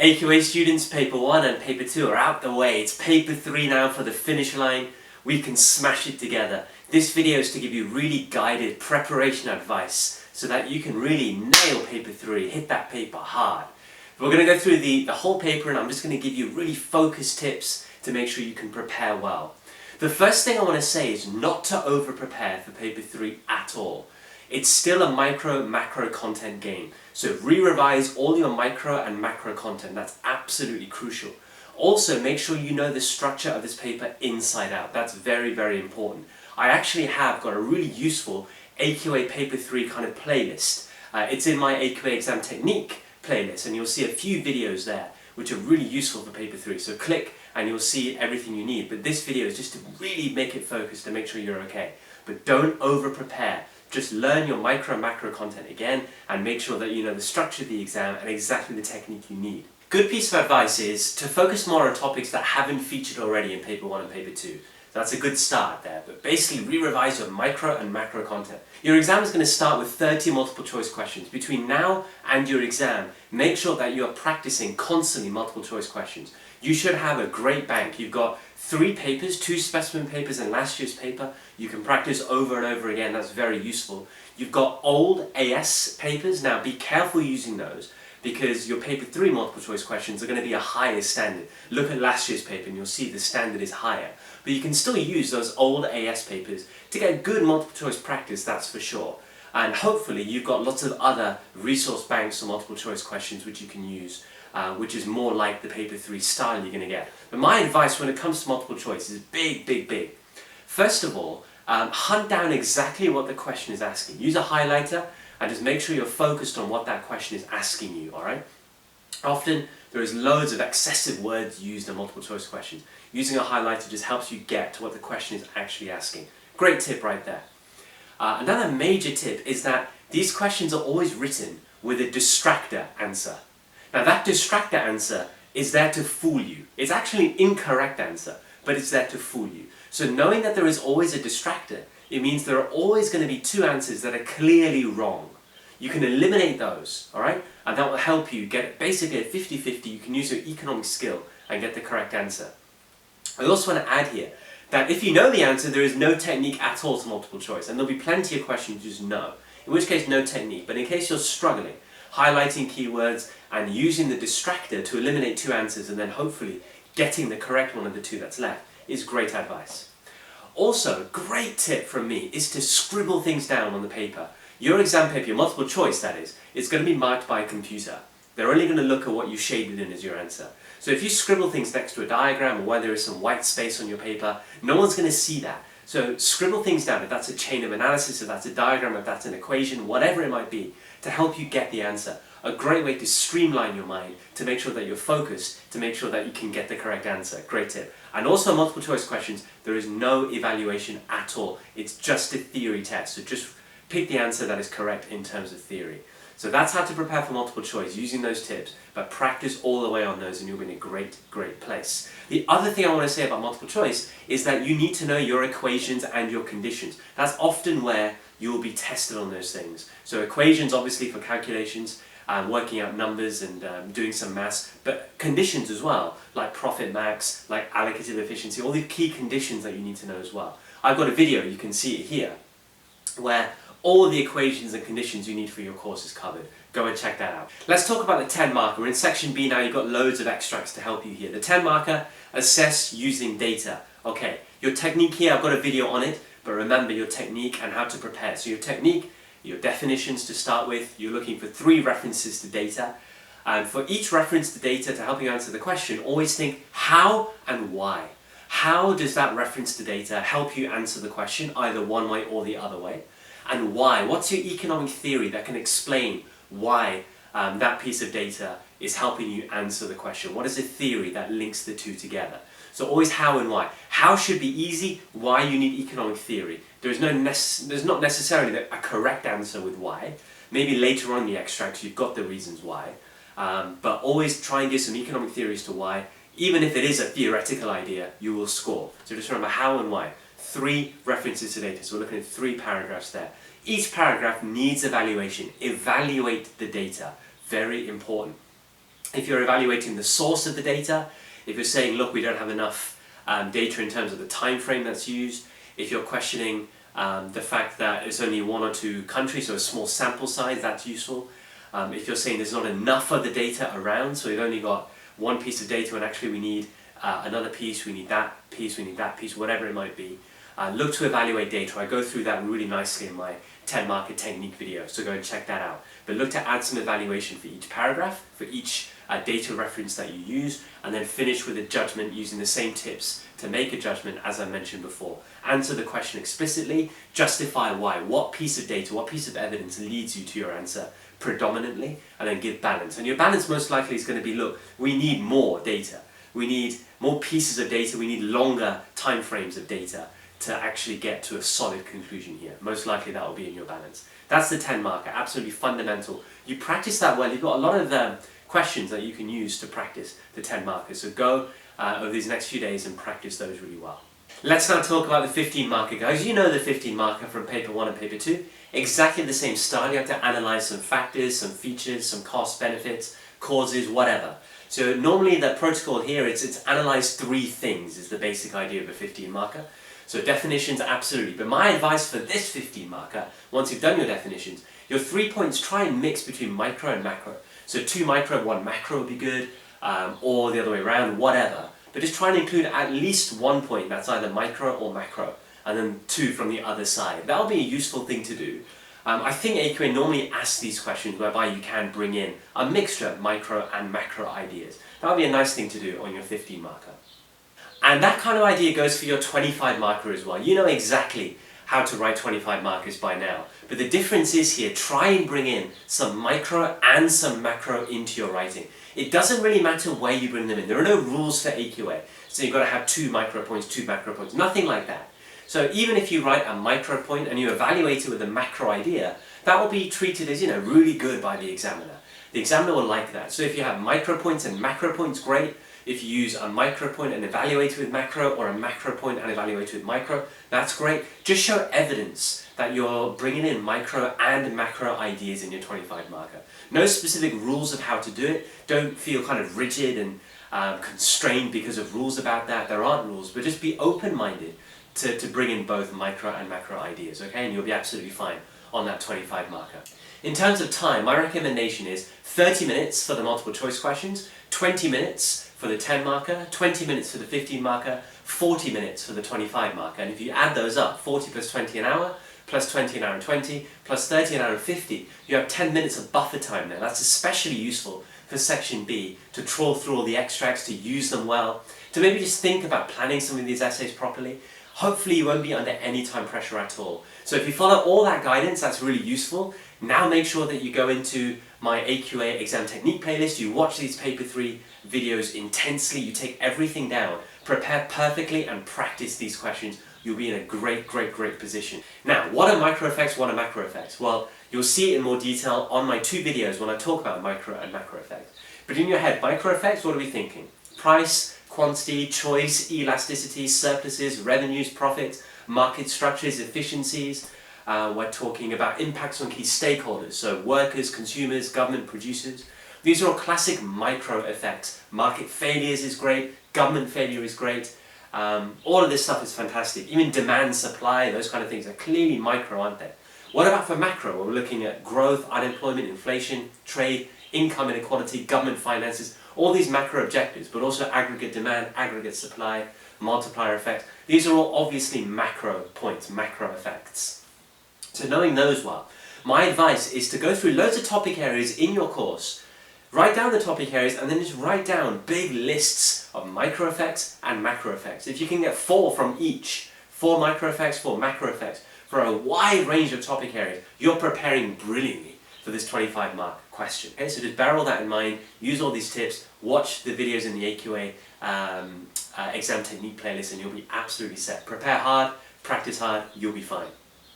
AQA students, paper 1 and paper 2 are out the way. It's paper 3 now for the finish line. We can smash it together. This video is to give you really guided preparation advice so that you can really nail paper 3, hit that paper hard. We're going to go through the whole paper, and I'm just going to give you really focused tips to make sure you can prepare well. The first thing I want to say is not to over prepare for paper 3 at all. It's still a micro-macro content game. So re-revise all your micro and macro content. That's absolutely crucial. Also, make sure you know the structure of this paper inside out. That's very, very important. I actually have got a really useful AQA paper 3 kind of playlist. It's in my AQA exam technique playlist, and you'll see a few videos there which are really useful for paper 3. So click and you'll see everything you need. But this video is just to really make it focused and make sure you're okay. But don't over prepare. Just learn your micro and macro content again and make sure that you know the structure of the exam and exactly the technique you need. Good piece of advice is to focus more on topics that haven't featured already in paper 1 and paper 2. That's a good start there, but basically re-revise your micro and macro content. Your exam is going to start with 30 multiple choice questions. Between now and your exam, make sure that you are practicing constantly multiple choice questions. You should have a great bank. You've got 3 papers, 2 specimen papers and last year's paper. You can practice over and over again. That's very useful. You've got old AS papers. Now be careful using those, because your paper 3 multiple choice questions are going to be a higher standard. Look at last year's paper and you'll see the standard is higher. But you can still use those old AS papers to get good multiple choice practice, that's for sure. And hopefully you've got lots of other resource banks for multiple choice questions which you can use, which is more like the paper 3 style you're going to get. But my advice when it comes to multiple choice is big, big, big. First of all, hunt down exactly what the question is asking. Use a highlighter and just make sure you're focused on what that question is asking you, alright? Often there is loads of excessive words used in multiple choice questions. Using a highlighter just helps you get to what the question is actually asking. Great tip right there. Another major tip is that these questions are always written with a distractor answer. Now that distractor answer is there to fool you. It's actually an incorrect answer, but it's there to fool you. So knowing that there is always a distractor, it means there are always going to be 2 answers that are clearly wrong. You can eliminate those, alright? And that will help you get basically a 50-50. You can use your economic skill and get the correct answer. I also want to add here that if you know the answer, there is no technique at all to multiple choice, and there'll be plenty of questions you just know, in which case no technique. But in case you're struggling, highlighting keywords and using the distractor to eliminate 2 answers and then hopefully getting the correct one of the 2 that's left is great advice. Also, great tip from me is to scribble things down on the paper. Your exam paper, your multiple choice that is going to be marked by a computer. They're only going to look at what you shaded in as your answer. So if you scribble things next to a diagram or where there is some white space on your paper, no one's going to see that. So scribble things down, if that's a chain of analysis, if that's a diagram, if that's an equation, whatever it might be, to help you get the answer. A great way to streamline your mind, to make sure that you're focused, to make sure that you can get the correct answer. Great tip. And also multiple choice questions, there is no evaluation at all. It's just a theory test. So just pick the answer that is correct in terms of theory. So that's how to prepare for multiple choice, using those tips, but practice all the way on those and you'll be in a great, great place. The other thing I want to say about multiple choice is that you need to know your equations and your conditions. That's often where you will be tested on those things. So equations obviously for calculations, working out numbers and doing some maths, but conditions as well, like profit max, like allocative efficiency, all the key conditions that you need to know as well. I've got a video, you can see it here, where all the equations and conditions you need for your course is covered. Go and check that out. Let's talk about the 10 marker. We're in section B now, you've got loads of extracts to help you here. The 10 marker, assess using data. Okay, your technique here, I've got a video on it, but remember your technique and how to prepare. So your technique, your definitions to start with, you're looking for 3 references to data. And for each reference to data to help you answer the question, always think how and why. How does that reference to data help you answer the question, either one way or the other way? And why? What's your economic theory that can explain why that piece of data is helping you answer the question? What is the theory that links the 2 together? So always how and why. How should be easy, why you need economic theory. There's not necessarily a correct answer with why. Maybe later on in the extracts you've got the reasons why. But always try and give some economic theories to why. Even if it is a theoretical idea, you will score. So just remember how and why. 3 references to data, so we're looking at 3 paragraphs there. Each paragraph needs evaluation. Evaluate the data. Very important. If you're evaluating the source of the data, if you're saying, look, we don't have enough data in terms of the time frame that's used, if you're questioning the fact that it's only 1 or 2 countries, so a small sample size, that's useful. If you're saying there's not enough of the data around, so we've only got one piece of data and actually we need another piece, we need that piece, we need that piece, whatever it might be. Look to evaluate data. I go through that really nicely in my 10 marker technique video, so go and check that out. But look to add some evaluation for each paragraph, for each data reference that you use, and then finish with a judgment using the same tips to make a judgment as I mentioned before. Answer the question explicitly, justify why, what piece of data, what piece of evidence leads you to your answer predominantly, and then give balance. And your balance most likely is going to be, look, we need more data, we need more pieces of data, we need longer time frames of data to actually get to a solid conclusion here. Most likely that will be in your balance. That's the 10 marker, absolutely fundamental. You practice that well, you've got a lot of questions that you can use to practice the 10 markers. So go over these next few days and practice those really well. Let's now talk about the 15 marker, guys. You know the 15 marker from paper 1 and paper 2. Exactly the same style. You have to analyze some factors, some features, some costs, benefits, causes, whatever. So normally the protocol here, it's analyze 3 things is the basic idea of a 15 marker. So definitions, absolutely. But my advice for this 15 marker, once you've done your definitions, your 3 points, try and mix between micro and macro. So 2 micro, 1 macro would be good, or the other way around, whatever. But just try and include at least 1 point that's either micro or macro, and then 2 from the other side. That'll be a useful thing to do. I think AQA normally asks these questions whereby you can bring in a mixture of micro and macro ideas. That'll be a nice thing to do on your 15 marker. And that kind of idea goes for your 25 marker as well. You know exactly how to write 25 markers by now. But the difference is here, try and bring in some micro and some macro into your writing. It doesn't really matter where you bring them in. There are no rules for AQA. So you've got to have 2 micro points, 2 macro points, nothing like that. So even if you write a micro point and you evaluate it with a macro idea, that will be treated as, really good by the examiner. The examiner will like that. So if you have micro points and macro points, great. If you use a micro point and evaluate it with macro, or a macro point and evaluate it with micro, that's great. Just show evidence that you're bringing in micro and macro ideas in your 25 marker. No specific rules of how to do it. Don't feel kind of rigid and constrained because of rules about that. There aren't rules, but just be open-minded to bring in both micro and macro ideas, okay? And you'll be absolutely fine on that 25 marker. In terms of time, my recommendation is 30 minutes for the multiple choice questions, 20 minutes for the 10 marker, 20 minutes for the 15 marker, 40 minutes for the 25 marker. And if you add those up, 40 plus 20 an hour, plus 20 an hour and 20, plus 30 an hour and 50, you have 10 minutes of buffer time there. That's especially useful for section B, to trawl through all the extracts, to use them well, to maybe just think about planning some of these essays properly. Hopefully you won't be under any time pressure at all. So if you follow all that guidance, that's really useful. Now make sure that you go into my AQA exam technique playlist, you watch these paper 3 videos intensely, you take everything down, prepare perfectly and practice these questions. You'll be in a great position. Now, what are micro effects, what are macro effects? Well, you'll see it in more detail on my 2 videos when I talk about micro and macro effects. But in your head, micro effects, what are we thinking? Price, quantity, choice, elasticity, surpluses, revenues, profits, market structures, efficiencies. We're talking about impacts on key stakeholders, so workers, consumers, government, producers. These are all classic micro effects. Market failures is great, government failure is great. All of this stuff is fantastic. Even demand, supply, those kind of things are clearly micro, aren't they? What about for macro? Well, we're looking at growth, unemployment, inflation, trade, income inequality, government finances, all these macro objectives, but also aggregate demand, aggregate supply, multiplier effect. These are all obviously macro points, macro effects. So knowing those well, my advice is to go through loads of topic areas in your course, write down the topic areas and then just write down big lists of micro effects and macro effects. If you can get 4 from each, 4 micro effects, 4 macro effects, for a wide range of topic areas, you're preparing brilliantly for this 25 mark question. Okay, so just bear all that in mind, use all these tips, watch the videos in the AQA exam technique playlist and you'll be absolutely set. Prepare hard, practice hard, you'll be fine.